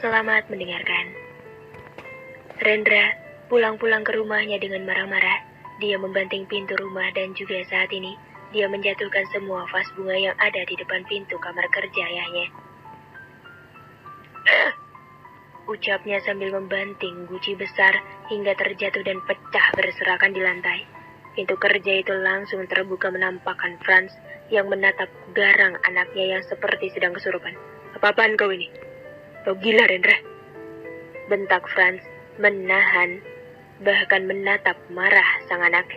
Selamat mendengarkan. Rendra pulang-pulang ke rumahnya dengan marah-marah. Dia membanting pintu rumah dan juga saat ini dia menjatuhkan semua vas bunga yang ada di depan pintu kamar kerja ayahnya. Ucapnya sambil membanting guci besar hingga terjatuh dan pecah berserakan di lantai. Pintu kerja itu langsung terbuka menampakkan Franz yang menatap garang anaknya yang seperti sedang kesurupan. Apa-apaan kau ini? Kau gila, Rendra? Bentak Franz menahan, bahkan menatap marah sang anak.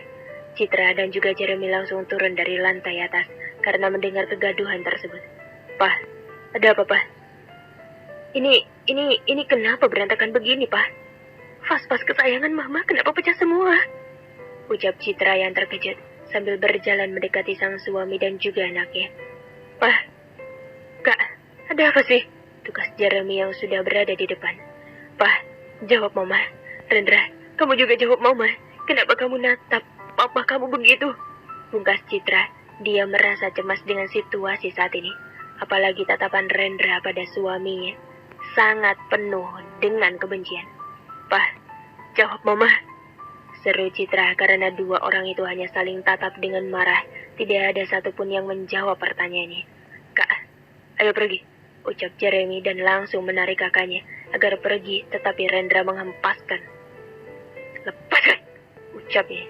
Citra dan juga Jeremy langsung turun dari lantai atas karena mendengar kegaduhan tersebut. Pak, ada apa, Pak? Ini kenapa berantakan begini, Pak? Vas-vas kesayangan Mama kenapa pecah semua? Ucap Citra yang terkejut sambil berjalan mendekati sang suami dan juga anaknya. Pak, Kak, ada apa sih? Tugas Jeremy yang sudah berada di depan. Pak, jawab Mama. Rendra, kamu juga jawab Mama. Kenapa kamu natap papa kamu begitu? Bungkas Citra. Dia merasa cemas dengan situasi saat ini. Apalagi tatapan Rendra pada suaminya sangat penuh dengan kebencian. Pak, jawab Mama. Seru Citra karena dua orang itu hanya saling tatap dengan marah. Tidak ada satupun yang menjawab pertanyaannya. Kak, ayo pergi, ucap Jeremy dan langsung menarik kakaknya agar pergi, tetapi Rendra menghempaskan. Lepaskan, ucapnya.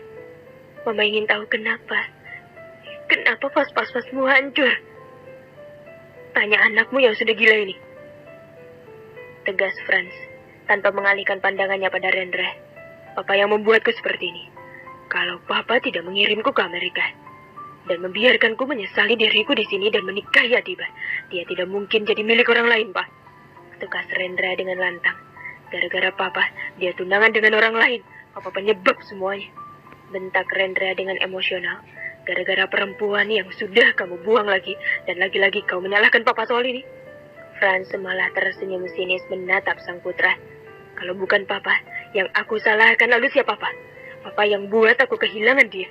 Mama ingin tahu kenapa. Kenapa vas-vasmu hancur? Tanya anakmu yang sudah gila ini. Tegas Franz, tanpa mengalihkan pandangannya pada Rendra. Papa yang membuatku seperti ini. Kalau Papa tidak mengirimku ke Amerika dan membiarkanku menyesali diriku di sini dan menikahi Adiba, dia tidak mungkin jadi milik orang lain, Pak. Tegas Rendra dengan lantang. Gara-gara Papa, dia tunangan dengan orang lain. Papa penyebab semuanya. Bentak Rendra dengan emosional. Gara-gara perempuan yang sudah kamu buang lagi dan lagi-lagi kau menyalahkan Papa soal ini. Franz malah tersenyum sinis menatap sang putra. Kalau bukan Papa yang aku salahkan, lalu siapa Papa? Papa yang buat aku kehilangan dia,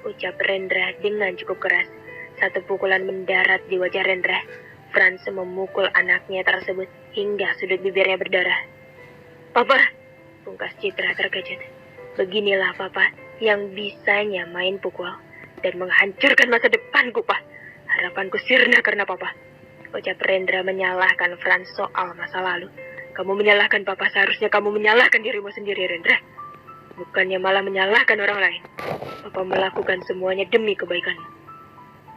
ucap Rendra dengan cukup keras. Satu pukulan mendarat di wajah Rendra. Franz memukul anaknya tersebut hingga sudut bibirnya berdarah. Papa, pungkas Citra terkejut. Beginilah Papa yang bisanya main pukul dan menghancurkan masa depanku, Pak. Harapanku sirna karena Papa, ucap Rendra menyalahkan Franz soal masa lalu. Kamu menyalahkan Papa, seharusnya kamu menyalahkan dirimu sendiri, Rendra. Bukannya malah menyalahkan orang lain. Papa melakukan semuanya demi kebaikanmu.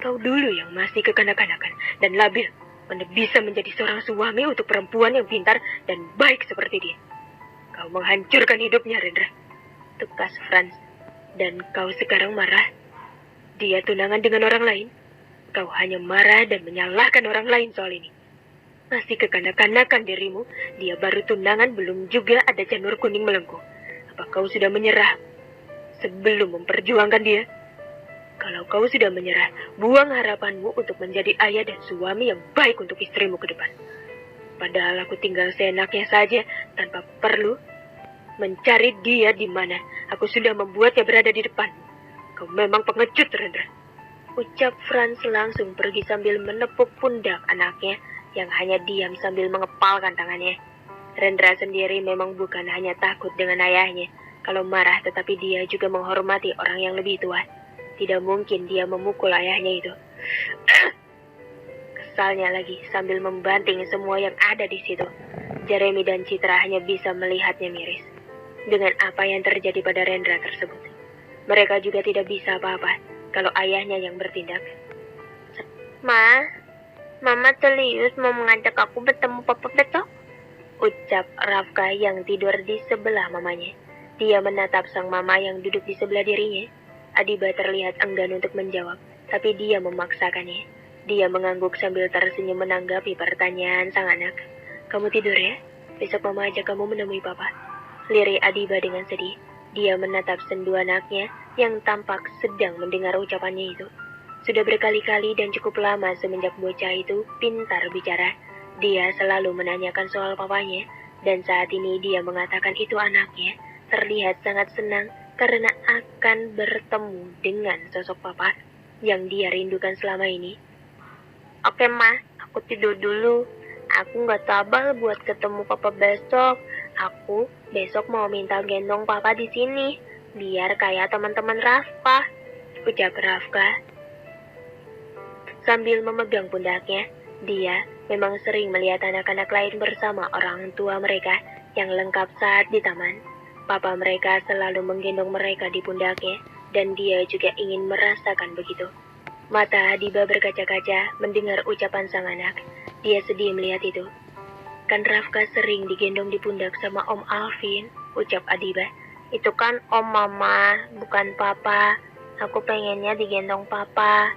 Kau dulu yang masih kekanak-kanakan dan labil, mana bisa menjadi seorang suami untuk perempuan yang pintar dan baik seperti dia. Kau menghancurkan hidupnya, Rendra. Tegas Franz. Dan kau sekarang marah. Dia tunangan dengan orang lain. Kau hanya marah dan menyalahkan orang lain soal ini. Masih kekanak-kanakan dirimu. Dia baru tunangan, belum juga ada janur kuning melengkung. Apa kau sudah menyerah sebelum memperjuangkan dia? Kalau kau sudah menyerah, buang harapanmu untuk menjadi ayah dan suami yang baik untuk istrimu ke depan. Padahal aku tinggal seenaknya saja tanpa perlu mencari dia di mana. Aku sudah membuatnya berada di depan. Kau memang pengecut, Rendra. Ucap Franz langsung pergi sambil menepuk pundak anaknya yang hanya diam sambil mengepalkan tangannya. Rendra sendiri memang bukan hanya takut dengan ayahnya kalau marah, tetapi dia juga menghormati orang yang lebih tua. Tidak mungkin dia memukul ayahnya itu. Kesalnya lagi sambil membanting semua yang ada di situ. Jeremy dan Citra hanya bisa melihatnya miris dengan apa yang terjadi pada Rendra tersebut. Mereka juga tidak bisa apa-apa kalau ayahnya yang bertindak. Mama Telius mau mengajak aku bertemu Papa besok, ucap Rafka yang tidur di sebelah mamanya. Dia menatap sang mama yang duduk di sebelah dirinya. Adiba terlihat enggan untuk menjawab, tapi dia memaksakannya. Dia mengangguk sambil tersenyum menanggapi pertanyaan sang anak. Kamu tidur ya? Besok Mama ajak kamu menemui Papa, lirik Adiba dengan sedih. Dia menatap sendu anaknya yang tampak sedang mendengar ucapannya itu. Sudah berkali-kali dan cukup lama semenjak bocah itu pintar bicara, dia selalu menanyakan soal papanya. Dan saat ini dia mengatakan itu anaknya terlihat sangat senang karena akan bertemu dengan sosok Papa yang dia rindukan selama ini. Oke Ma, aku tidur dulu. Aku nggak sabar buat ketemu papa besok. Aku besok mau minta gendong papa di sini, biar kayak teman-teman Rafka, ucap Rafka sambil memegang pundaknya. Dia memang sering melihat anak-anak lain bersama orang tua mereka yang lengkap saat di taman. Papa mereka selalu menggendong mereka di pundaknya, dan dia juga ingin merasakan begitu. Mata Adiba berkaca-kaca mendengar ucapan sang anak. Dia sedih melihat itu. Kan Rafka sering digendong di pundak sama Om Alvin, ucap Adiba. Itu kan Om Mama, bukan Papa. Aku pengennya digendong Papa.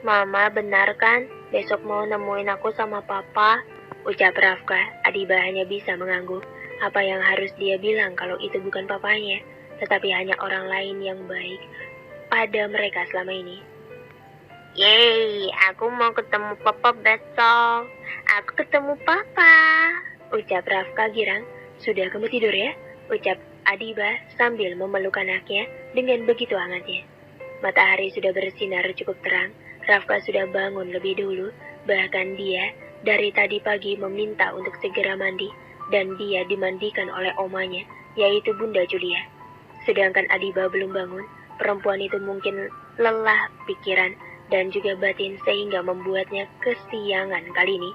Mama benar kan? Besok mau nemuin aku sama Papa, ucap Rafka. Adiba hanya bisa mengangguk. Apa yang harus dia bilang kalau itu bukan papanya, tetapi hanya orang lain yang baik pada mereka selama ini. Yeay, aku mau ketemu Papa besok. Aku ketemu Papa, ucap Rafka girang. Sudah kamu tidur ya? Ucap Adiba sambil memeluk anaknya dengan begitu hangatnya. Matahari sudah bersinar cukup terang. Rafka sudah bangun lebih dulu, bahkan dia dari tadi pagi meminta untuk segera mandi, dan dia dimandikan oleh omanya, yaitu Bunda Julia. Sedangkan Adiba belum bangun. Perempuan itu mungkin lelah pikiran dan juga batin sehingga membuatnya kesiangan kali ini.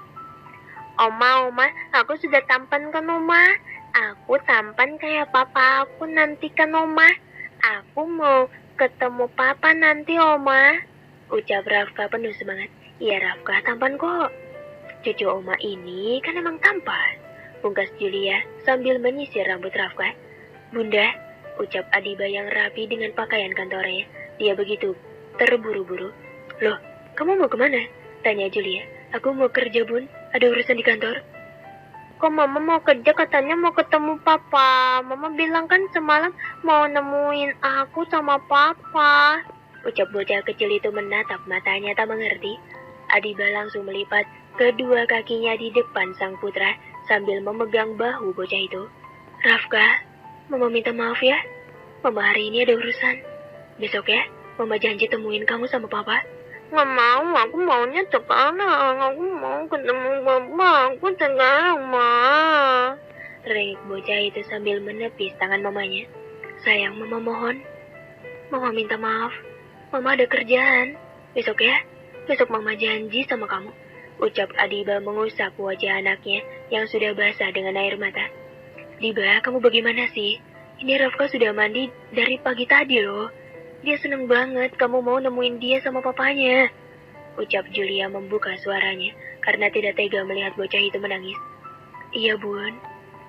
Oma, aku sudah tampan kan Oma? Aku tampan kayak papa aku nanti kan Oma? Aku mau ketemu papa nanti Oma, ucap Rafka penuh semangat. Iya Rafka, tampan kok. Cucu Oma ini kan emang tampan, pungkas Julia sambil menyisir rambut Rafka. Bunda, ucap Adiba yang rapi dengan pakaian kantornya. Dia begitu terburu-buru. Loh, kamu mau kemana? Tanya Julia. Aku mau kerja bun, ada urusan di kantor. Kok mama mau kerja katanya mau ketemu papa. Mama bilang kan semalam mau nemuin aku sama papa, ucap bocah kecil itu menatap matanya tak mengerti. Adiba langsung melipat kedua kakinya di depan sang putra sambil memegang bahu bocah itu. Rafka, Mama minta maaf ya. Mama hari ini ada urusan. Besok ya, Mama janji temuin kamu sama papa. Nggak mau, aku maunya sekarang. Aku mau ketemu papa, aku sekarang, Ma. Rengek bocah itu sambil menepis tangan mamanya. Sayang, Mama mohon. Mama minta maaf. Mama ada kerjaan. Besok ya, besok Mama janji sama kamu, ucap Adiba mengusap wajah anaknya yang sudah basah dengan air mata. Diba, kamu bagaimana sih? Ini Rafka sudah mandi dari pagi tadi loh. Dia seneng banget kamu mau nemuin dia sama papanya, ucap Julia membuka suaranya karena tidak tega melihat bocah itu menangis. Iya bun,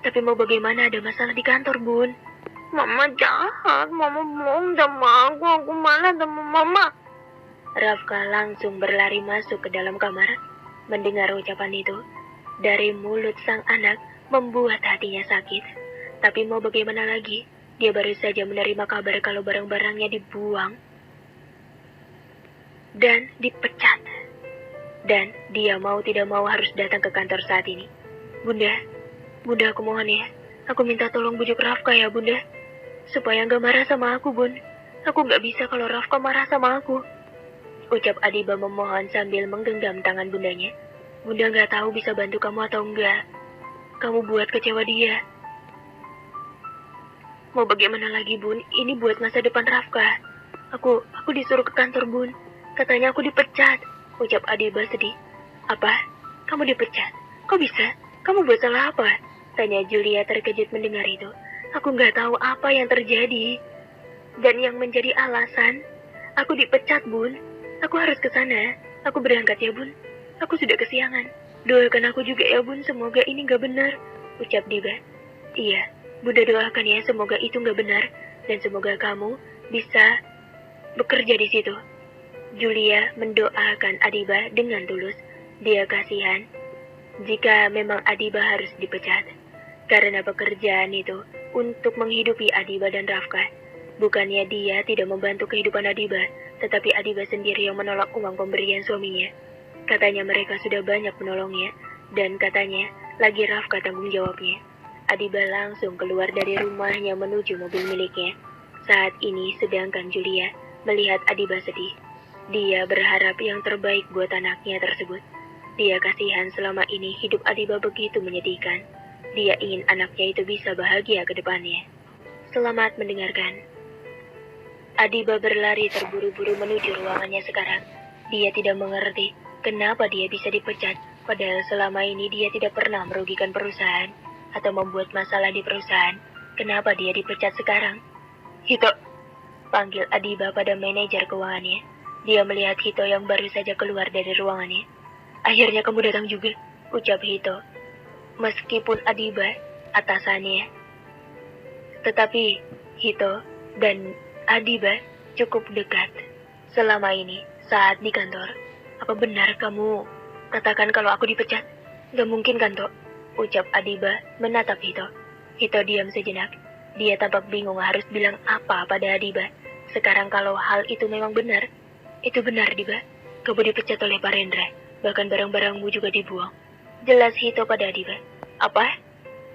tapi mau bagaimana, ada masalah di kantor bun. Mama jahat, Mama bohong sama aku malah sama Mama. Rafka langsung berlari masuk ke dalam kamar. Mendengar ucapan itu dari mulut sang anak membuat hatinya sakit. Tapi mau bagaimana lagi? Dia baru saja menerima kabar kalau barang-barangnya dibuang dan dipecat. Dan dia mau tidak mau harus datang ke kantor saat ini. Bunda, aku mohon ya. Aku minta tolong bujuk Rafka ya bunda. Supaya nggak marah sama aku bun. Aku nggak bisa kalau Rafka marah sama aku, ucap Adiba memohon sambil menggenggam tangan bundanya. Bunda nggak tahu bisa bantu kamu atau enggak. Kamu buat kecewa dia. Mau bagaimana lagi bun, ini buat masa depan Rafka. Aku disuruh ke kantor bun. Katanya aku dipecat, ucap Adiba sedih. Apa? Kamu dipecat? Kok bisa? Kamu buat salah apa? Tanya Julia terkejut mendengar itu. Aku nggak tahu apa yang terjadi. Dan yang menjadi alasan, aku dipecat bun. Aku harus ke sana. Aku berangkat ya bun. Aku sudah kesiangan. Doakan aku juga ya bun, semoga ini nggak benar, ucap Diba. Iya. Bunda doakan ya semoga itu nggak benar dan semoga kamu bisa bekerja di situ. Julia mendoakan Adiba dengan tulus. Dia kasihan jika memang Adiba harus dipecat karena pekerjaan itu untuk menghidupi Adiba dan Rafka. Bukannya dia tidak membantu kehidupan Adiba, tetapi Adiba sendiri yang menolak uang pemberian suaminya. Katanya mereka sudah banyak menolongnya dan katanya lagi Rafka tanggung jawabnya. Adiba langsung keluar dari rumahnya menuju mobil miliknya. Saat ini sedangkan Julia melihat Adiba sedih. Dia berharap yang terbaik buat anaknya tersebut. Dia kasihan selama ini hidup Adiba begitu menyedihkan. Dia ingin anaknya itu bisa bahagia ke depannya. Selamat mendengarkan. Adiba berlari terburu-buru menuju ruangannya sekarang. Dia tidak mengerti kenapa dia bisa dipecat, padahal selama ini dia tidak pernah merugikan perusahaan atau membuat masalah di perusahaan. Kenapa dia dipecat sekarang? Hito, panggil Adiba pada manajer keuangannya. Dia melihat Hito yang baru saja keluar dari ruangannya. Akhirnya kamu datang juga, ucap Hito. Meskipun Adiba atasannya. Tetapi Hito dan Adiba cukup dekat. Selama ini, saat di kantor, apa benar kamu katakan kalau aku dipecat? Gak mungkin kan, Tok? Ucap Adiba menatap Hito. Hito diam sejenak. Dia tampak bingung harus bilang apa pada Adiba. Sekarang kalau hal itu memang benar, itu benar, Adiba. Kamu dipecat oleh Pak Rendra. Bahkan barang-barangmu juga dibuang. Jelas Hito pada Adiba. Apa?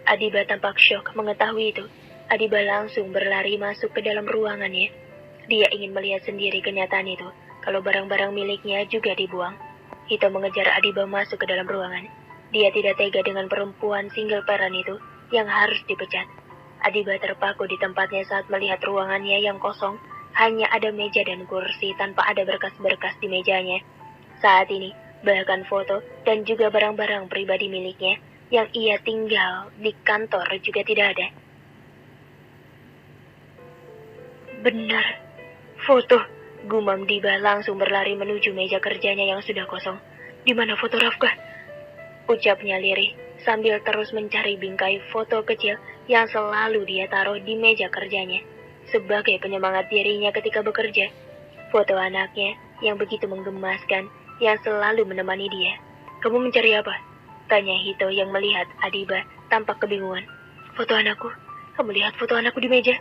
Adiba tampak syok mengetahui itu. Adiba langsung berlari masuk ke dalam ruangannya. Dia ingin melihat sendiri kenyataan itu, kalau barang-barang miliknya juga dibuang. Hito mengejar Adiba masuk ke dalam ruangan. Dia tidak tega dengan perempuan single parent itu yang harus dipecat. Adiba terpaku di tempatnya saat melihat ruangannya yang kosong. Hanya ada meja dan kursi tanpa ada berkas-berkas di mejanya. Saat ini, bahkan foto dan juga barang-barang pribadi miliknya yang ia tinggal di kantor juga tidak ada. Benar, foto. Gumam Diba langsung berlari menuju meja kerjanya yang sudah kosong. Di mana foto Rafka? Ucapnya lirih sambil terus mencari bingkai foto kecil yang selalu dia taruh di meja kerjanya. Sebagai penyemangat dirinya ketika bekerja. Foto anaknya yang begitu menggemaskan yang selalu menemani dia. Kamu mencari apa? Tanya Hito yang melihat Adiba tampak kebingungan. Foto anakku? Kamu lihat foto anakku di meja?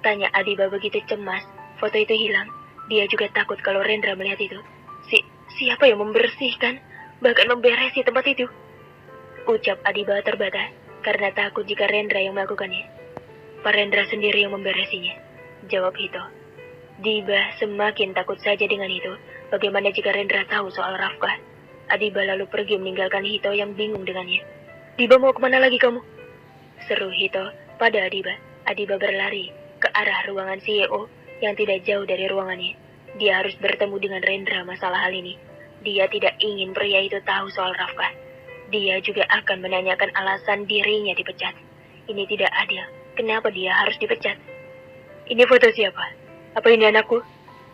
Tanya Adiba begitu cemas. Foto itu hilang. Dia juga takut kalau Rendra melihat itu. Siapa yang membersihkan, bahkan memberesi tempat itu? Ucap Adiba terbata, karena takut jika Rendra yang melakukannya. Pak Rendra sendiri yang memberesinya, jawab Hito. Diba semakin takut saja dengan itu. Bagaimana jika Rendra tahu soal Rafka? Adiba lalu pergi meninggalkan Hito yang bingung dengannya. Diba mau kemana lagi kamu? Seru Hito pada Adiba. Adiba berlari ke arah ruangan CEO yang tidak jauh dari ruangannya. Dia harus bertemu dengan Rendra masalah hal ini. Dia tidak ingin pria itu tahu soal Rafka. Dia juga akan menanyakan alasan dirinya dipecat. Ini tidak adil. Kenapa dia harus dipecat? Ini foto siapa? Apa ini anakku?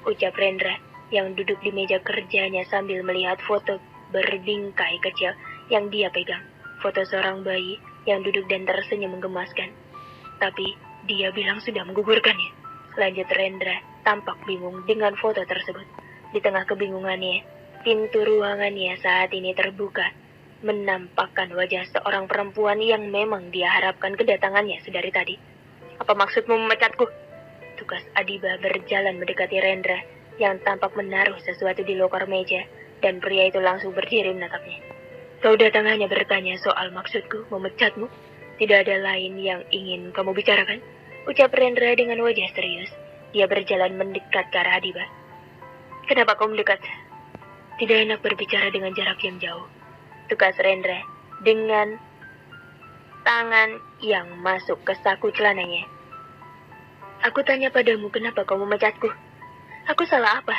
Ucap Rendra yang duduk di meja kerjanya sambil melihat foto berbingkai kecil yang dia pegang. Foto seorang bayi yang duduk dan tersenyum menggemaskan. Tapi dia bilang sudah menggugurkannya. Lanjut Rendra tampak bingung dengan foto tersebut. Di tengah kebingungannya, pintu ruangannya saat ini terbuka, menampakkan wajah seorang perempuan yang memang dia harapkan kedatangannya sedari tadi. Apa maksudmu memecatku? Tugas Adiba berjalan mendekati Rendra yang tampak menaruh sesuatu di lokor meja, dan pria itu langsung berdiri menatapnya. Kau datang hanya bertanya soal maksudku memecatmu? Tidak ada lain yang ingin kamu bicarakan? Ucap Rendra dengan wajah serius. Dia berjalan mendekat ke arah Adiba. Kenapa kau mendekat? Tidak enak berbicara dengan jarak yang jauh. Tugas Rendra dengan tangan yang masuk ke saku celananya. Aku tanya padamu kenapa kau memecatku? Aku salah apa?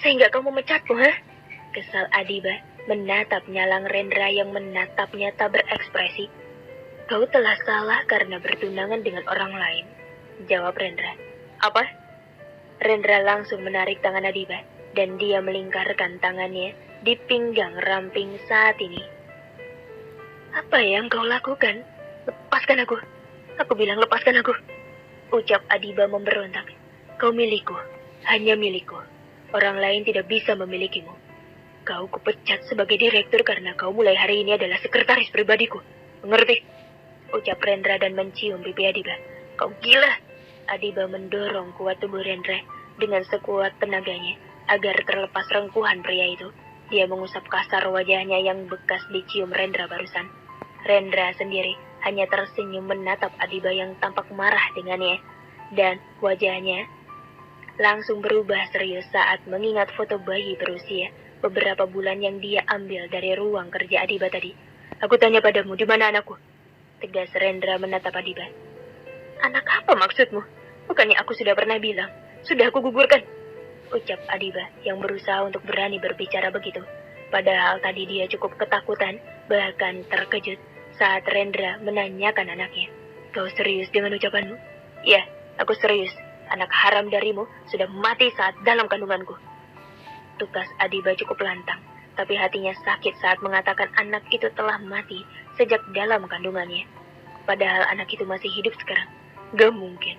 Sehingga kau memecatku, ha? Kesal Adiba menatap nyalang Rendra yang menatapnya tak berekspresi. Kau telah salah karena bertunangan dengan orang lain, jawab Rendra. Apa? Rendra langsung menarik tangan Adiba, dan dia melingkarkan tangannya di pinggang ramping saat ini. Apa yang kau lakukan? Lepaskan aku. Aku bilang lepaskan aku. Ucap Adiba memberontak. Kau milikku, hanya milikku. Orang lain tidak bisa memilikimu. Kau kupecat sebagai direktur karena kau mulai hari ini adalah sekretaris pribadiku. Mengerti? Ucap Rendra dan mencium pipi Adiba. Kau gila! Adiba mendorong kuat tubuh Rendra dengan sekuat tenaganya agar terlepas rengkuhan pria itu. Dia mengusap kasar wajahnya yang bekas dicium Rendra barusan. Rendra sendiri hanya tersenyum menatap Adiba yang tampak marah dengannya. Dan wajahnya langsung berubah serius saat mengingat foto bayi berusia beberapa bulan yang dia ambil dari ruang kerja Adiba tadi. Aku tanya padamu, di mana anakku? Tegas Rendra menatap Adiba. Anak apa maksudmu? Bukannya aku sudah pernah bilang, sudah aku gugurkan. Ucap Adiba yang berusaha untuk berani berbicara begitu. Padahal tadi dia cukup ketakutan, bahkan terkejut saat Rendra menanyakan anaknya. Kau serius dengan ucapanmu? Ya, aku serius. Anak haram darimu sudah mati saat dalam kandunganku. Tukas Adiba cukup lantang, tapi hatinya sakit saat mengatakan anak itu telah mati sejak dalam kandungannya. Padahal anak itu masih hidup sekarang. Gak mungkin.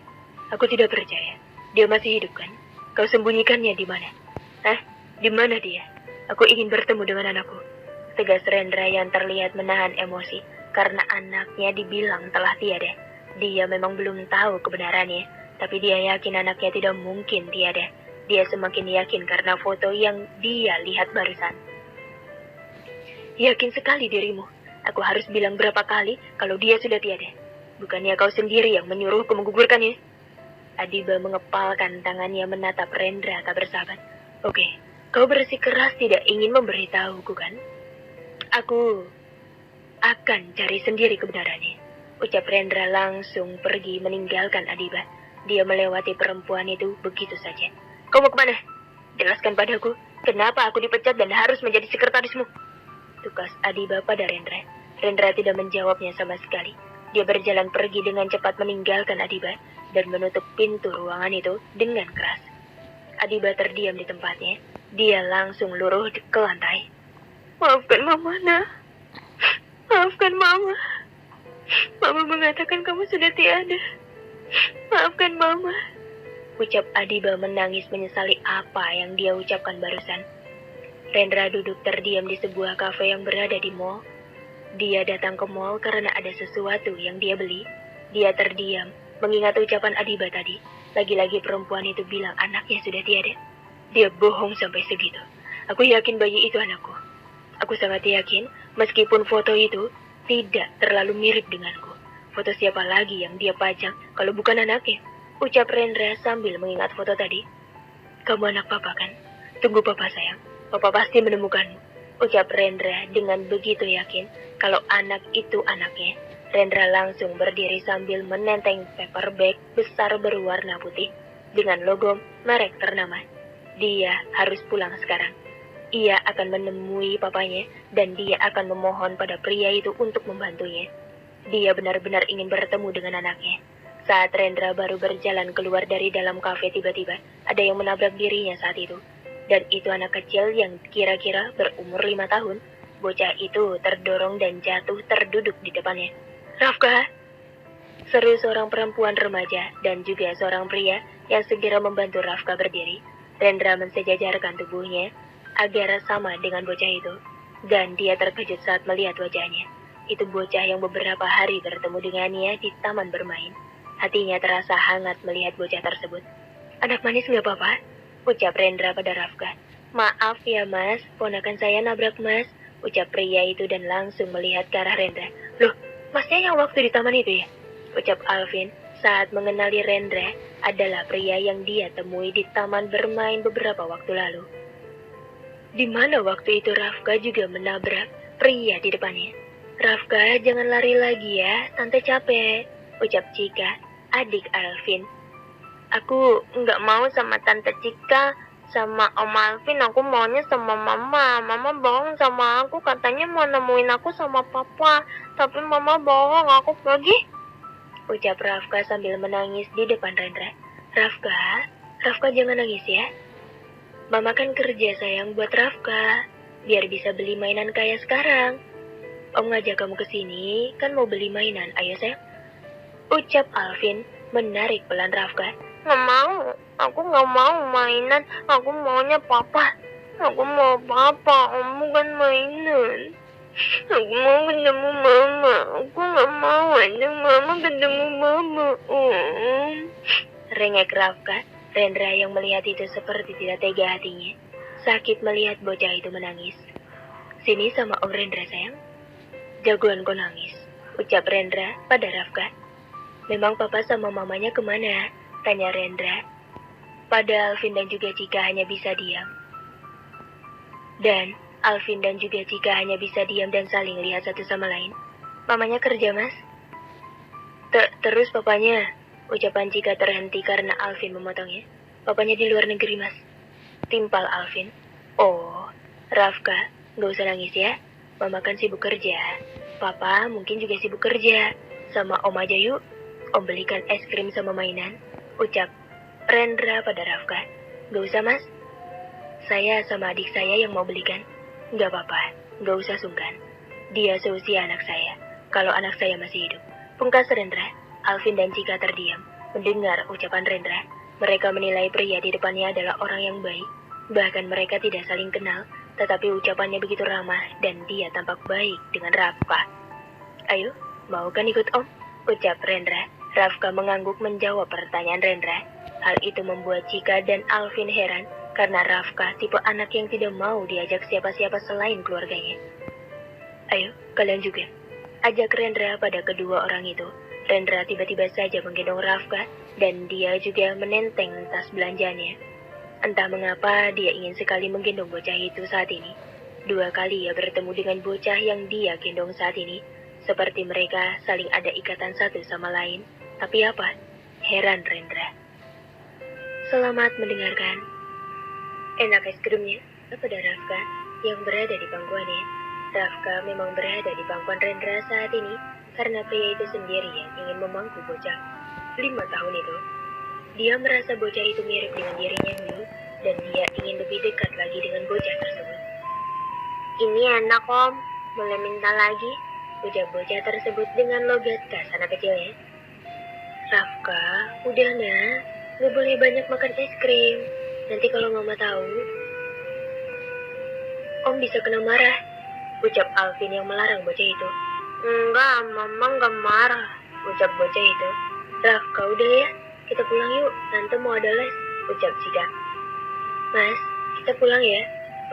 Aku tidak percaya. Dia masih hidup kan? Kau sembunyikannya di mana? Di mana dia? Aku ingin bertemu dengan anakku. Tegas Rendra yang terlihat menahan emosi karena anaknya dibilang telah tiada. Dia memang belum tahu kebenarannya, tapi dia yakin anaknya tidak mungkin tiada. Dia semakin yakin karena foto yang dia lihat barusan. Yakin sekali dirimu. Aku harus bilang berapa kali kalau dia sudah tiada. Bukannya kau sendiri yang menyuruhku menggugurkannya? Adiba mengepalkan tangannya menatap Rendra tak bersahabat. Oke, kau bersikeras tidak ingin memberitahuku kan? Aku akan cari sendiri kebenarannya. Ucap Rendra langsung pergi meninggalkan Adiba. Dia melewati perempuan itu begitu saja. Kau mau kemana? Jelaskan padaku, kenapa aku dipecat dan harus menjadi sekretarismu? Tukas Adiba pada Rendra. Rendra tidak menjawabnya sama sekali. Dia berjalan pergi dengan cepat meninggalkan Adiba dan menutup pintu ruangan itu dengan keras. Adiba terdiam di tempatnya. Dia langsung luruh ke lantai. Maafkan Mama, Nak. Maafkan Mama. Mama mengatakan kamu sudah tiada. Maafkan Mama. Ucap Adiba menangis menyesali apa yang dia ucapkan barusan. Rendra duduk terdiam di sebuah kafe yang berada di mall. Dia datang ke mall karena ada sesuatu yang dia beli. Dia terdiam mengingat ucapan Adiba tadi. Lagi-lagi perempuan itu bilang anaknya sudah tiada. Dia bohong sampai segitu. Aku yakin bayi itu anakku. Aku sangat yakin meskipun foto itu tidak terlalu mirip denganku. Foto siapa lagi yang dia pajang kalau bukan anaknya? Ucap Rendra sambil mengingat foto tadi. Kamu anak papa kan? Tunggu papa sayang. Papa pasti menemukanmu. Ucap Rendra dengan begitu yakin kalau anak itu anaknya. Rendra langsung berdiri sambil menenteng paper bag besar berwarna putih dengan logo merek ternama. Dia harus pulang sekarang. Ia akan menemui papanya dan dia akan memohon pada pria itu untuk membantunya. Dia benar-benar ingin bertemu dengan anaknya. Saat Rendra baru berjalan keluar dari dalam kafe, tiba-tiba ada yang menabrak dirinya saat itu. Dan itu anak kecil yang kira-kira berumur 5 tahun. Bocah itu terdorong dan jatuh terduduk di depannya. Rafka! Seru seorang perempuan remaja dan juga seorang pria yang segera membantu Rafka berdiri. Rendra mensejajarkan tubuhnya agar sama dengan bocah itu. Dan dia terkejut saat melihat wajahnya. Itu bocah yang beberapa hari bertemu dengannya di taman bermain. Hatinya terasa hangat melihat bocah tersebut. Anak manis nggak apa-apa? Ucap Rendra pada Rafka. Maaf ya mas, ponakan saya nabrak mas. Ucap pria itu dan langsung melihat ke arah Rendra. Loh, masnya yang waktu di taman itu ya? Ucap Alvin saat mengenali Rendra adalah pria yang dia temui di taman bermain beberapa waktu lalu. Di mana waktu itu Rafka juga menabrak pria di depannya. Rafka, jangan lari lagi ya, tante capek. Ucap Cika, adik Alvin. Aku nggak mau sama tante Cika, sama Om Alvin. Aku maunya sama Mama. Mama bohong sama aku, katanya mau nemuin aku sama Papa. Tapi Mama bohong, aku pergi. Ucap Rafka sambil menangis di depan Rendra. Rafka jangan nangis ya. Mama kan kerja sayang buat Rafka, biar bisa beli mainan kayak sekarang. Om ngajak kamu ke sini, kan mau beli mainan, ayo sayang. Ucap Alvin menarik pelan Rafka. Nggak mau, aku nggak mau mainan, aku maunya Papa. Aku mau Papa, Om bukan mainan. Aku mau ketemu Mama, aku nggak mau ajak Mama ketemu Mama, Om. Rengek Rafka. Rendra yang melihat itu seperti tidak tega hatinya. Sakit melihat bocah itu menangis. Sini sama Om Rendra sayang. Jagoan kau nangis, ucap Rendra pada Rafka. Memang papa sama mamanya kemana? Tanya Rendra. Pada Alvin dan juga Cika hanya bisa diam. Dan Alvin dan juga Cika hanya bisa diam dan saling lihat satu sama lain. Mamanya kerja, Mas. Terus papanya, ucapan Cika terhenti karena Alvin memotongnya. Papanya di luar negeri, Mas. Timpal Alvin. Oh, Rafka, gak usah nangis ya. Mama kan sibuk kerja. Papa mungkin juga sibuk kerja. Sama Om aja yuk. Om belikan es krim sama mainan. Ucap Rendra pada Rafka. Gak usah, Mas. Saya sama adik saya yang mau belikan. Gak apa-apa, gak usah sungkan. Dia seusia anak saya. Kalau anak saya masih hidup. Pungkas Rendra. Alvin dan Cika terdiam mendengar ucapan Rendra. Mereka menilai pria di depannya adalah orang yang baik. Bahkan mereka tidak saling kenal, tetapi ucapannya begitu ramah dan dia tampak baik dengan Rafka. Ayo, mau kan ikut Om? Ucap Rendra. Rafka mengangguk menjawab pertanyaan Rendra. Hal itu membuat Cika dan Alvin heran karena Rafka tipe anak yang tidak mau diajak siapa-siapa selain keluarganya. Ayo, kalian juga. Ajak Rendra pada kedua orang itu. Rendra tiba-tiba saja menggendong Rafka dan dia juga menenteng tas belanjanya. Entah mengapa dia ingin sekali menggendong bocah itu saat ini. 2 kali ia bertemu dengan bocah yang dia gendong saat ini. Seperti mereka saling ada ikatan satu sama lain. Tapi apa? Heran Rendra. Selamat mendengarkan. Enak es krimnya pada Rafka yang berada di pangkuannya. Rafka memang berada di pangkuan Rendra saat ini karena pria itu sendiri yang ingin memangku bocah 5 tahun itu. Dia merasa bocah itu mirip dengan dirinya dulu dan dia ingin lebih dekat lagi dengan bocah tersebut. Ini enak Om, boleh minta lagi? Ucap bocah tersebut dengan logat khas anak kecilnya. Rafka, udah nak, gak boleh banyak makan es krim. Nanti kalau mama tahu, Om bisa kena marah. Ucap Alvin yang melarang bocah itu. Enggak, mama enggak marah. Ucap bocah itu. Rafka, udah ya, kita pulang yuk, tante mau ada les. Ucap Cika. Mas, kita pulang ya.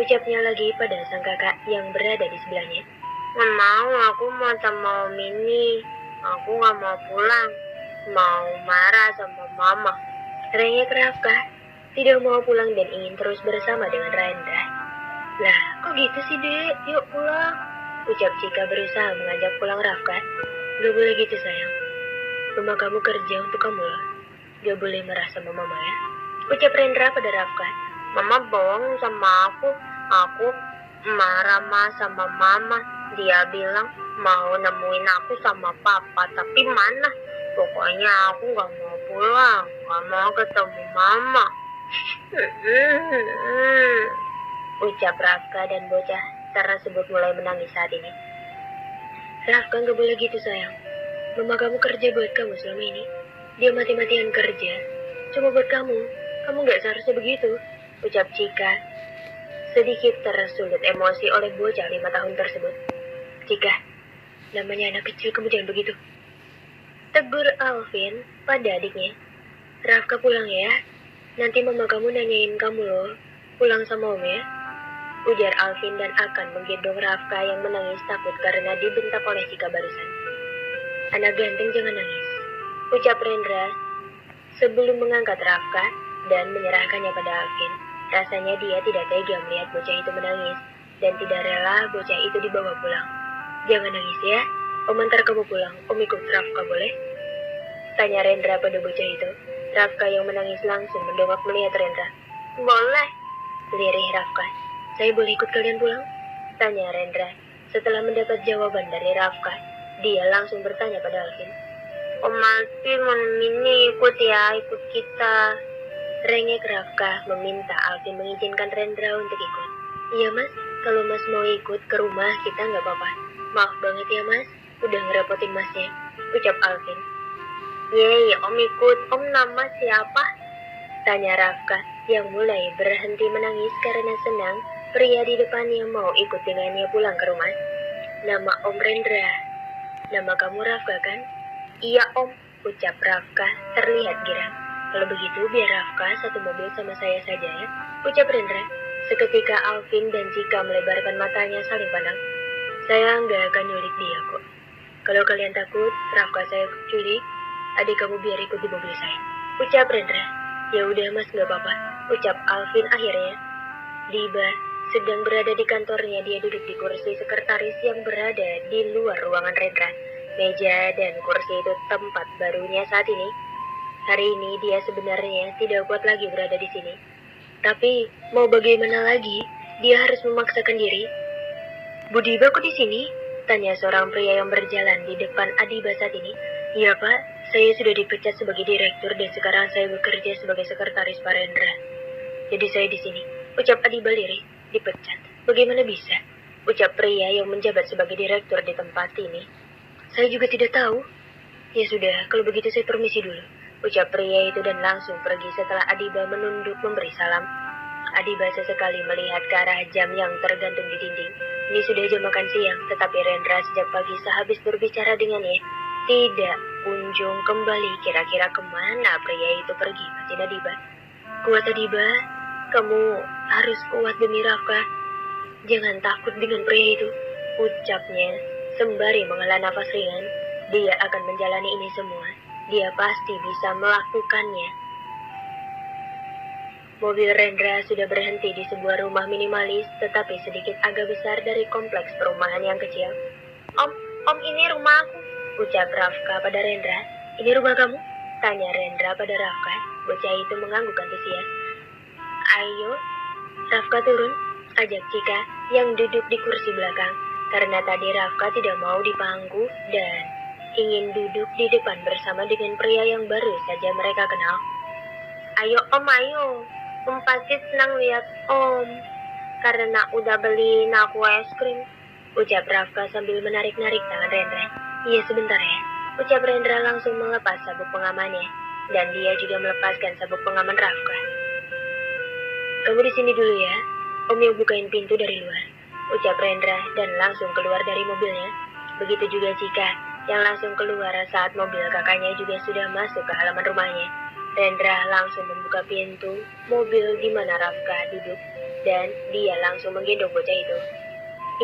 Ucapnya lagi pada sang kakak yang berada di sebelahnya. Nggak mau, aku mau sama Om ini. Aku nggak mau pulang. Mau marah sama mama. Rengek Rafka. Tidak mau pulang dan ingin terus bersama dengan Rendra. Lah, kok gitu sih, Dek? Yuk pulang. Ucap Cika berusaha mengajak pulang Rafka. Gak boleh gitu, sayang. Mama kamu kerja untuk kamu loh. Gak boleh marah sama mama ya. Ucap Rendra pada Rafka. Mama bohong sama aku. Aku marah sama mama. Dia bilang mau nemuin aku sama papa. Tapi mana? Pokoknya aku gak mau pulang. Gak mau ketemu mama. Ucap Rafka dan bocah tersebut mulai menangis saat ini. Rafka, gak boleh gitu sayang. Mama kamu kerja buat kamu selama ini. Dia mati-matian kerja. Cuma buat kamu. Kamu gak seharusnya begitu. Ucap Cika. Sedikit tersulut emosi oleh bocah 5 tahun tersebut. Cika, namanya anak kecil, kamu jangan begitu. Tegur Alvin pada adiknya. Rafka pulang ya. Nanti mama kamu nanyain kamu loh. Pulang sama Om ya. Ujar Alvin dan akan menggendong Rafka yang menangis takut karena dibentak oleh Cika barusan. Anak ganteng jangan nangis. Ucap Rendra sebelum mengangkat Rafka dan menyerahkannya pada Alvin. Rasanya dia tidak tega melihat bocah itu menangis dan tidak rela bocah itu dibawa pulang. Jangan nangis ya. Om antar kamu pulang. Om ikut Rafka boleh? Tanya Rendra pada bocah itu. Rafka yang menangis langsung mendongak melihat Rendra. Boleh. Lirih Rafka. Saya boleh ikut kalian pulang? Tanya Rendra. Setelah mendapat jawaban dari Rafka, dia langsung bertanya pada Alvin. Om Alvin ini ikut ya, ikut kita. Rengek Rafka meminta Alvin mengizinkan Rendra untuk ikut. Iya mas, kalau mas mau ikut ke rumah kita nggak apa-apa. Maaf banget ya mas, udah ngerepotin masnya. Ucap Alvin. Yeay, om ikut. Om nama siapa? Tanya Rafka yang mulai berhenti menangis karena senang pria di depannya mau ikut dengannya pulang ke rumah. Nama Om Rendra. Nama kamu Rafka kan? Iya Om, ucap Rafka terlihat girang. Kalau begitu biar Rafka satu mobil sama saya saja ya, ucap Rendra. Seketika Alvin dan Cika melebarkan matanya saling pandang. Saya nggak akan nyulik dia kok. Kalau kalian takut Rafka saya culik, adik kamu biar ikut di mobil saya, ucap Rendra. Ya udah mas, nggak apa-apa, ucap Alvin akhirnya. Tiba Sedang berada di kantornya, dia duduk di kursi sekretaris yang berada di luar ruangan Rendra. Meja dan kursi itu tempat barunya saat ini. Hari ini dia sebenarnya tidak kuat lagi berada di sini. Tapi mau bagaimana lagi? Dia harus memaksakan diri. Budiba kok di sini? Tanya seorang pria yang berjalan di depan Adiba saat ini. Iya Pak, saya sudah dipecat sebagai direktur dan sekarang saya bekerja sebagai sekretaris Pak Rendra. Jadi saya di sini. Ucap Adiba lirih. Dipecat? Bagaimana bisa? Ucap pria yang menjabat sebagai direktur di tempat ini. Saya juga tidak tahu. Ya sudah, kalau begitu saya permisi dulu. Ucap pria itu dan langsung pergi setelah Adiba menunduk memberi salam. Adiba sesekali melihat ke arah jam yang tergantung di dinding. Ini sudah jam makan siang, tetapi Rendra sejak pagi sehabis berbicara dengannya tidak kunjung kembali. Kira-kira kemana pria itu pergi, batin Adiba. Kuat Adiba, kamu harus kuat demi Rafka. Jangan takut dengan pria itu, ucapnya sembari menghela nafas ringan. Dia akan menjalani ini semua. Dia pasti bisa melakukannya. Mobil Rendra sudah berhenti di sebuah rumah minimalis, tetapi sedikit agak besar dari kompleks perumahan yang kecil. Om, ini rumah aku, ucap Rafka pada Rendra. Ini rumah kamu? Tanya Rendra pada Rafka. Bocah itu mengangguk antusias. Ayo, Rafka turun, ajak Cika yang duduk di kursi belakang. Karena tadi Rafka tidak mau dipangku dan ingin duduk di depan bersama dengan pria yang baru saja mereka kenal. Ayo Om, ayo. Om pasti senang lihat Om. Karena udah beliin aku es krim. Ucap Rafka sambil menarik-narik tangan Rendra. Iya sebentar ya. Ucap Rendra langsung melepas sabuk pengamannya. Dan dia juga melepaskan sabuk pengaman Rafka. Kamu di sini dulu ya. Om yang bukain pintu dari luar. Ucap Rendra dan langsung keluar dari mobilnya. Begitu juga Cika yang langsung keluar saat mobil kakaknya juga sudah masuk ke halaman rumahnya. Rendra langsung membuka pintu mobil di mana Rafka duduk dan dia langsung menggendong bocah itu.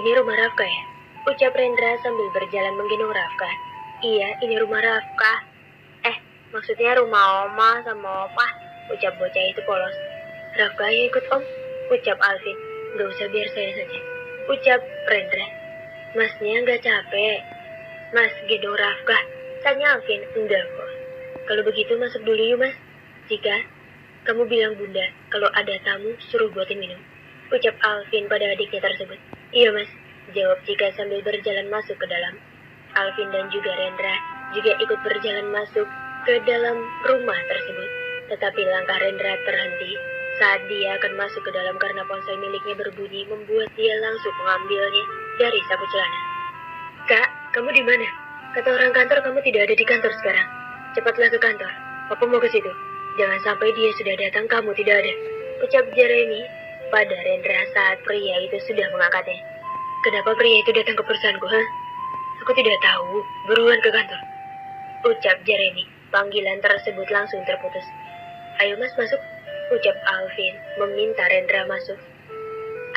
Ini rumah Rafka ya? Ucap Rendra sambil berjalan menggendong Rafka. Iya, ini rumah Rafka. Maksudnya rumah Oma sama Opa, ucap bocah itu polos. Rafka, ayo ikut Om, ucap Alvin. Gak usah, biar saya saja, ucap Rendra. Masnya gak capek? Mas, gendong Rafka, tanya Alvin. Enggak kok. Kalau begitu masuk dulu yuk Mas. Jika kamu bilang Bunda, kalau ada tamu suruh buatin minum, ucap Alvin pada adiknya tersebut. Iya Mas, jawab Cika sambil berjalan masuk ke dalam. Alvin dan juga Rendra juga ikut berjalan masuk ke dalam rumah tersebut. Tetapi langkah Rendra terhenti saat dia akan masuk ke dalam karena ponsel miliknya berbunyi membuat dia langsung mengambilnya dari saku celana. Kak, kamu di mana? Kata orang kantor kamu tidak ada di kantor sekarang. Cepatlah ke kantor. Papa mau ke situ. Jangan sampai dia sudah datang kamu tidak ada, ucap Jeremy pada Rendra saat pria itu sudah mengangkatnya. Kenapa pria itu datang ke perusahaanku, ha? Aku tidak tahu. Buruan ke kantor, ucap Jeremy. Panggilan tersebut langsung terputus. Ayo Mas masuk, ucap Alvin meminta Rendra masuk.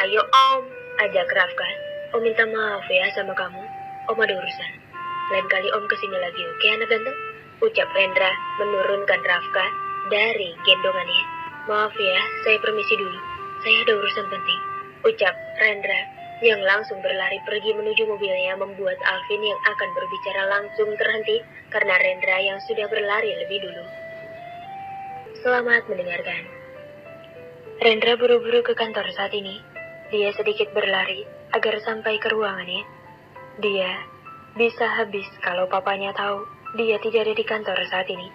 Ayo Om, ajak Rafka. Om minta maaf ya sama kamu. Om ada urusan. Lain kali Om kesini lagi, oke anak ganteng? Ucap Rendra menurunkan Rafka dari gendongannya. Maaf ya, saya permisi dulu. Saya ada urusan penting, ucap Rendra yang langsung berlari pergi menuju mobilnya, membuat Alvin yang akan berbicara langsung terhenti karena Rendra yang sudah berlari lebih dulu. Selamat mendengarkan. Rendra buru-buru ke kantor saat ini. Dia sedikit berlari agar sampai ke ruangannya. Dia bisa habis kalau papanya tahu dia tidak ada di kantor saat ini.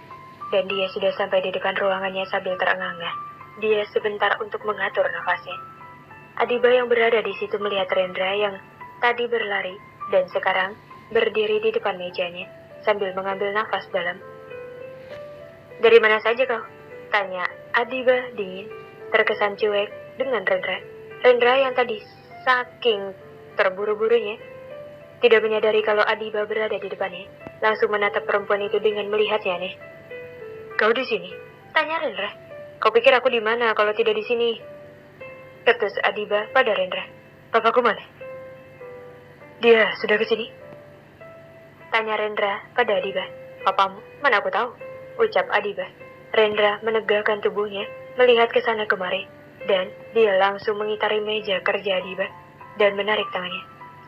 Dan dia sudah sampai di depan ruangannya sambil terengah-engah. Dia sebentar untuk mengatur nafasnya. Adiba yang berada di situ melihat Rendra yang tadi berlari dan sekarang berdiri di depan mejanya sambil mengambil nafas dalam. Dari mana saja kau? Tanya Adiba dingin, terkesan cuek dengan Rendra. Rendra yang tadi saking terburu-burunya tidak menyadari kalau Adiba berada di depannya, langsung menatap perempuan itu dengan melihatnya aneh. Kau di sini? Tanya Rendra. Kau pikir aku di mana kalau tidak di sini? Ketus Adiba pada Rendra. Papaku mana? Dia sudah ke sini? Tanya Rendra pada Adiba. Papamu? Mana aku tahu, ucap Adiba. Rendra menegakkan tubuhnya, melihat ke sana kemari. Dan dia langsung mengitari meja kerja Adiba dan menarik tangannya.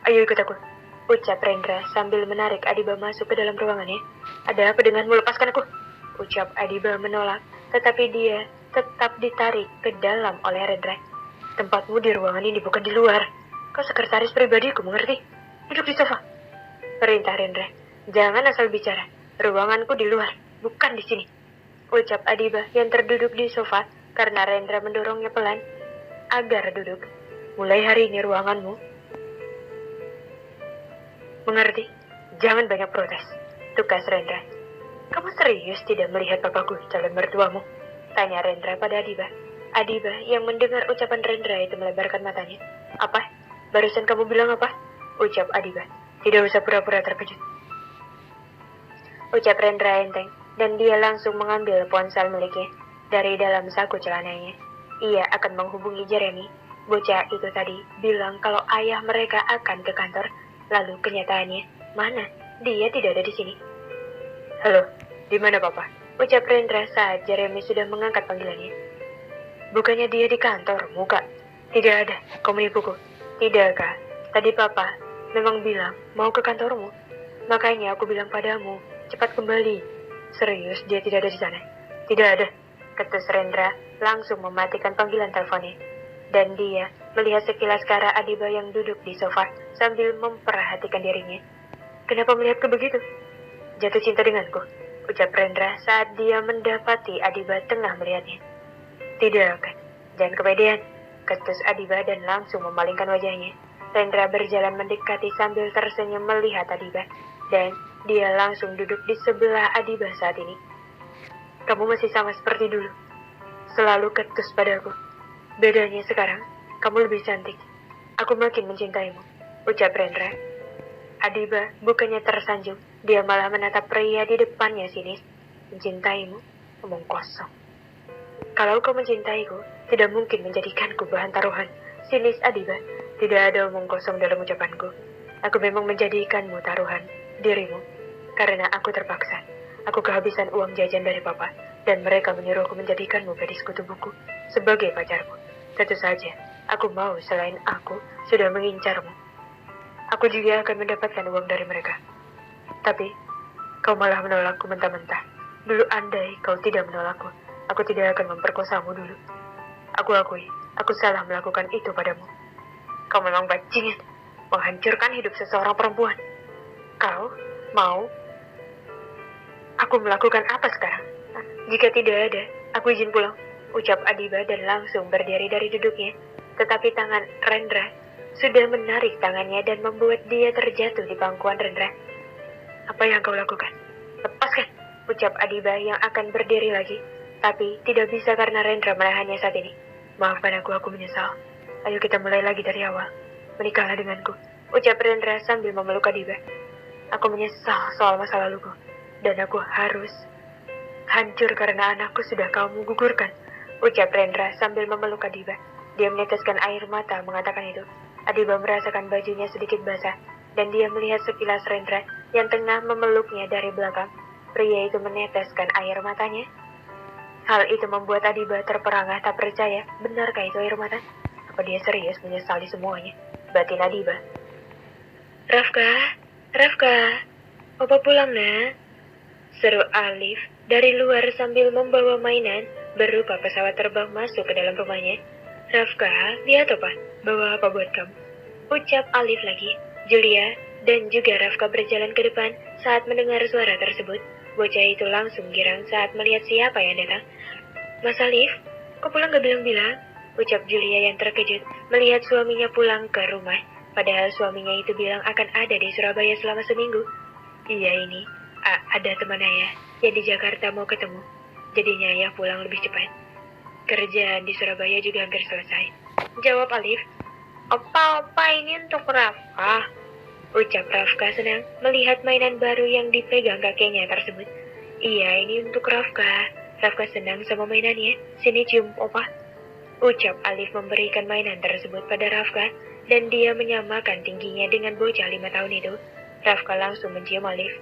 Ayo ikut aku, ucap Rendra sambil menarik Adiba masuk ke dalam ruangannya. Ada apa denganmu, lepaskan aku, ucap Adiba menolak, tetapi dia tetap ditarik ke dalam oleh Rendra. Tempatmu di ruangan ini, bukan di luar. Kau sekretaris pribadiku, mengerti? Duduk di sofa, perintah Rendra. Jangan asal bicara. Ruanganku di luar, bukan di sini, ucap Adiba yang terduduk di sofa karena Rendra mendorongnya pelan agar duduk. Mulai hari ini ruanganmu. Mengerti? Jangan banyak protes, tugas Rendra. Kamu serius tidak melihat papaku, calon mertuamu? Tanya Rendra pada Adiba. Adiba yang mendengar ucapan Rendra itu melebarkan matanya. Apa? Barusan kamu bilang apa? Ucap Adiba. Tidak usah pura-pura terkejut, ucap Rendra enteng, dan dia langsung mengambil ponsel miliknya dari dalam saku celananya. Ia akan menghubungi Jeremy. Bocah itu tadi bilang kalau ayah mereka akan ke kantor, lalu kenyataannya, mana? Dia tidak ada di sini. Halo, di mana papa? Ucap Rendra saat Jeremy sudah mengangkat panggilannya. Bukannya dia di kantor, muka? Tidak ada, kau menipuku. Tidakkah? Tadi papa memang bilang mau ke kantormu. Makanya aku bilang padamu, cepat kembali. Serius, dia tidak ada di sana? Tidak ada, ketus Rendra langsung mematikan panggilan teleponnya. Dan dia melihat sekilas ke arah Adiba yang duduk di sofa sambil memperhatikan dirinya. Kenapa melihatku begitu? Jatuh cinta denganku, ucap Rendra saat dia mendapati Adiba tengah melihatnya. Tidak kan, jangan kepedean, ketus Adiba dan langsung memalingkan wajahnya. Rendra berjalan mendekati sambil tersenyum melihat Adiba, dan dia langsung duduk di sebelah Adiba saat ini. Kamu masih sama seperti dulu, selalu ketus padaku. Bedanya sekarang, kamu lebih cantik. Aku makin mencintaimu, ucap Rendra. Adiba bukannya tersanjung, dia malah menatap pria di depannya sinis. Mencintaimu? Omong kosong. Kalau kau mencintaiku, tidak mungkin menjadikanku bahan taruhan, sinis Adiba. Tidak ada omong kosong dalam ucapanku. Aku memang menjadikanmu taruhan, dirimu, karena aku terpaksa. Aku kehabisan uang jajan dari papa, dan mereka menyuruhku menjadikanmu gadis kutubuku sebagai pacarku. Tentu saja, aku mau selain aku sudah mengincarmu. Aku juga akan mendapatkan uang dari mereka. Tapi, kau malah menolakku mentah-mentah. Dulu andai kau tidak menolakku, aku tidak akan memperkosamu dulu. Aku akui, aku salah melakukan itu padamu. Kau memang bajingan, menghancurkan hidup seseorang perempuan. Kau mau aku melakukan apa sekarang? Jika tidak ada, aku izin pulang, ucap Adiba dan langsung berdiri dari duduknya. Tetapi tangan Rendra sudah menarik tangannya dan membuat dia terjatuh di pangkuan Rendra. Apa yang kau lakukan? Lepaskan, ucap Adiba yang akan berdiri lagi. Tapi tidak bisa karena Rendra menahannya saat ini. Maafkan aku menyesal. Ayo kita mulai lagi dari awal. Menikahlah denganku, ucap Rendra sambil memeluk Adiba. Aku menyesal soal masa laluku, dan aku harus hancur karena anakku sudah kamu gugurkan, ucap Rendra sambil memeluk Adiba. Dia meneteskan air mata mengatakan itu. Adiba merasakan bajunya sedikit basah, dan dia melihat sekilas Rendra yang tengah memeluknya dari belakang. Pria itu meneteskan air matanya. Hal itu membuat Adiba terperangah tak percaya. Benarkah itu air mata? Apa dia serius menyesali semuanya? Batin Adiba. Rafka, Opa pulang nak, seru Alif dari luar sambil membawa mainan berupa pesawat terbang masuk ke dalam rumahnya. Rafka, lihat Opa, bawa apa buat kamu? Ucap Alif lagi. Julia dan juga Rafka berjalan ke depan saat mendengar suara tersebut. Bocah itu langsung girang saat melihat siapa yang datang. Mas Alif, kok pulang gak bilang-bilang? Ucap Julia yang terkejut melihat suaminya pulang ke rumah. Padahal suaminya itu bilang akan ada di Surabaya selama seminggu. Iya ini, ada teman ayah yang di Jakarta mau ketemu. Jadinya ayah pulang lebih cepat. Kerjaan di Surabaya juga hampir selesai, jawab Alif. Opa ini untuk Rafka, ucap Rafka senang melihat mainan baru yang dipegang kakeknya tersebut. Iya ini untuk Rafka. Rafka senang sama mainannya. Sini cium Opa, ucap Alif memberikan mainan tersebut pada Rafka, dan dia menyamakan tingginya dengan bocah 5 tahun itu. Rafka langsung mencium Alif.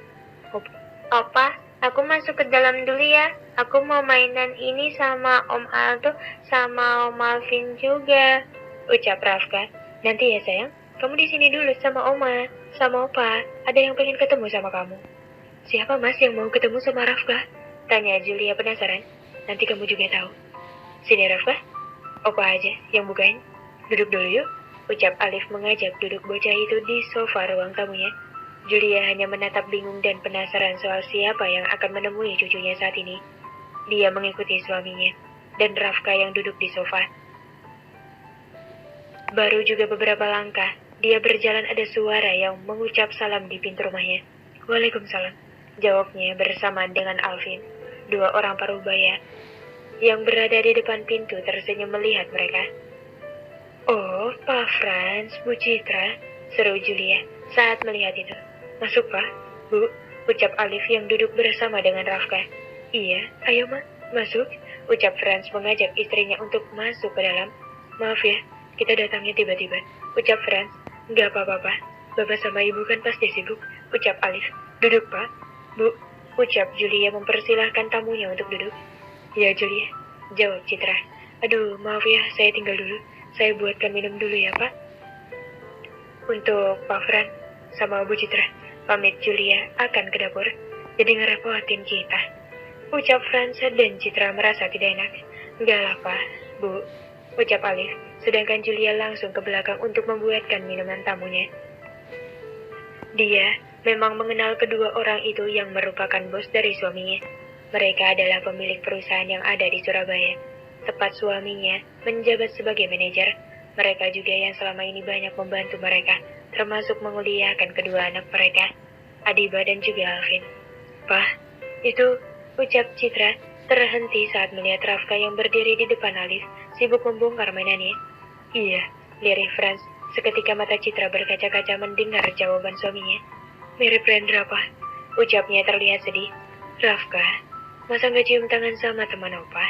Opa, Aku masuk ke dalam dulu ya. Aku mau mainan ini sama Om Aldo, sama Om Alvin juga. Ucap Rafka. Nanti ya sayang, kamu di sini dulu sama Oma, sama Opa. Ada yang pengen ketemu sama kamu. Siapa mas yang mau ketemu sama Rafka? Tanya Julia penasaran. Nanti kamu juga tahu. Sini Rafka, Opa aja yang bukain. Duduk dulu yuk. Ucap Alif mengajak duduk bocah itu di sofa ruang tamunya. Julia hanya menatap bingung dan penasaran soal siapa yang akan menemui cucunya saat ini. Dia mengikuti suaminya, dan Rafka yang duduk di sofa. Baru juga beberapa langkah, dia berjalan ada suara yang mengucap salam di pintu rumahnya. Waalaikumsalam, jawabnya bersamaan dengan Alvin. Dua orang parubaya yang berada di depan pintu tersenyum melihat mereka. Oh, Pak Franz, Bu Citra, seru Julia saat melihat itu. Masuk, Pak. Bu, ucap Alif yang duduk bersama dengan Rafka. Iya, ayo, Ma, masuk, ucap Franz mengajak istrinya untuk masuk ke dalam. Maaf ya, kita datangnya tiba-tiba, ucap Franz. Nggak apa-apa, Pak. Bapak sama Ibu kan pasti sibuk, ucap Alif. Duduk, Pak. Bu, ucap Julia mempersilahkan tamunya untuk duduk. Ya, Julia, jawab Citra. Aduh, maaf ya, saya tinggal dulu. Saya buatkan minum dulu ya, Pak. Untuk Pak Franz sama Bu Citra, pamit Julia akan ke dapur. Jadi ngerepotin kita, ucap Franz dan Citra merasa tidak enak. Enggak lah, Pak, Bu, ucap Alif. Sedangkan Julia langsung ke belakang untuk membuatkan minuman tamunya. Dia memang mengenal kedua orang itu yang merupakan bos dari suaminya. Mereka adalah pemilik perusahaan yang ada di Surabaya. Tepat suaminya menjabat sebagai manajer. Mereka juga yang selama ini banyak membantu mereka, termasuk menguliakan kedua anak mereka, Adiba dan juga Alvin. Pak, itu, ucap Citra, terhenti saat melihat Rafka yang berdiri di depan Alif, sibuk membongkar mainannya. Iya, lirih Franz, seketika mata Citra berkaca-kaca mendengar jawaban suaminya. Mirip Rendra, Pak, ucapnya terlihat sedih. Rafka, masa nggak cium tangan sama teman Opa?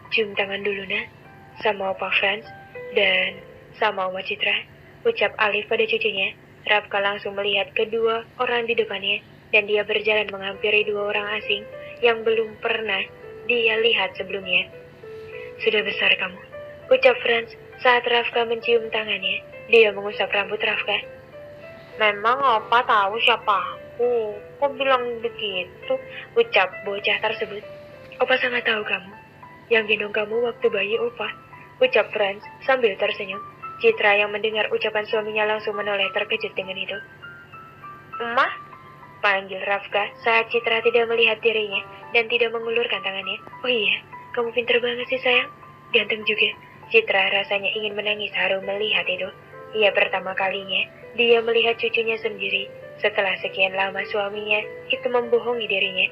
Cium tangan dulu, nak, sama Opa Franz, dan sama Oma Citra, ucap Alif pada cucunya. Rafka langsung melihat kedua orang di depannya, dan dia berjalan menghampiri dua orang asing yang belum pernah dia lihat sebelumnya. Sudah besar kamu, ucap Franz saat Rafka mencium tangannya. Dia mengusap rambut Rafka. Memang Opa tahu siapa aku? Kok bilang begitu? Ucap bocah tersebut. Opa sangat tahu kamu. Yang gendong kamu waktu bayi, Opa, ucap Franz sambil tersenyum. Citra yang mendengar ucapan suaminya langsung menoleh terkejut dengan itu. Emah, panggil Rafka saat Citra tidak melihat dirinya dan tidak mengulurkan tangannya. Oh iya, kamu pintar banget sih sayang. Ganteng juga. Citra rasanya ingin menangis haru melihat itu. Ia pertama kalinya dia melihat cucunya sendiri setelah sekian lama suaminya itu membohongi dirinya.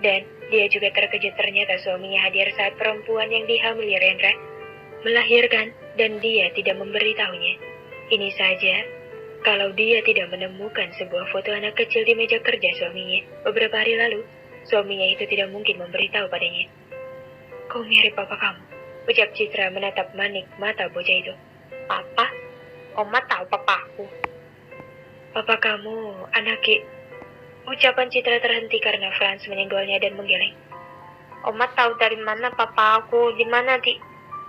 Dan dia juga terkejut ternyata suaminya hadir saat perempuan yang dihamili Rendra melahirkan dan dia tidak memberitahunya. Ini saja, kalau dia tidak menemukan sebuah foto anak kecil di meja kerja suaminya beberapa hari lalu, suaminya itu tidak mungkin memberitahu padanya. Kau mirip papa kamu, ucap Citra menatap manik mata bocah itu. Papa? Oma tahu papaku. Papa kamu, anaknya. Ucapan Citra terhenti karena Franz menyenggolnya dan menggeleng. Oma tahu dari mana papa aku, di mana di...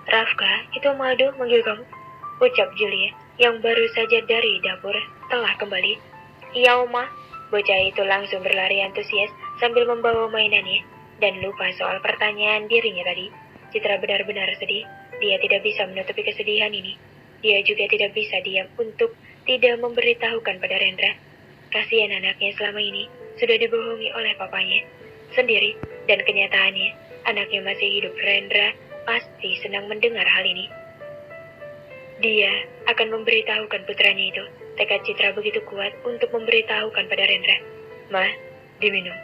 Rafka, itu Madu manggil kamu, ucap Julia, yang baru saja dari dapur telah kembali. Iya, Oma. Bocah itu langsung berlari antusias sambil membawa mainannya, dan lupa soal pertanyaan dirinya tadi. Citra benar-benar sedih. Dia tidak bisa menutupi kesedihan ini. Dia juga tidak bisa diam untuk tidak memberitahukan pada Rendra. Kasihan anaknya selama ini sudah dibohongi oleh papanya sendiri, dan kenyataannya anaknya masih hidup. Rendra pasti senang mendengar hal ini. Dia akan memberitahukan putranya itu. Tekad Citra begitu kuat untuk memberitahukan pada Rendra. Ma, diminum,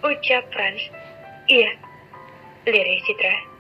ucap Franz. Iya, lirih Citra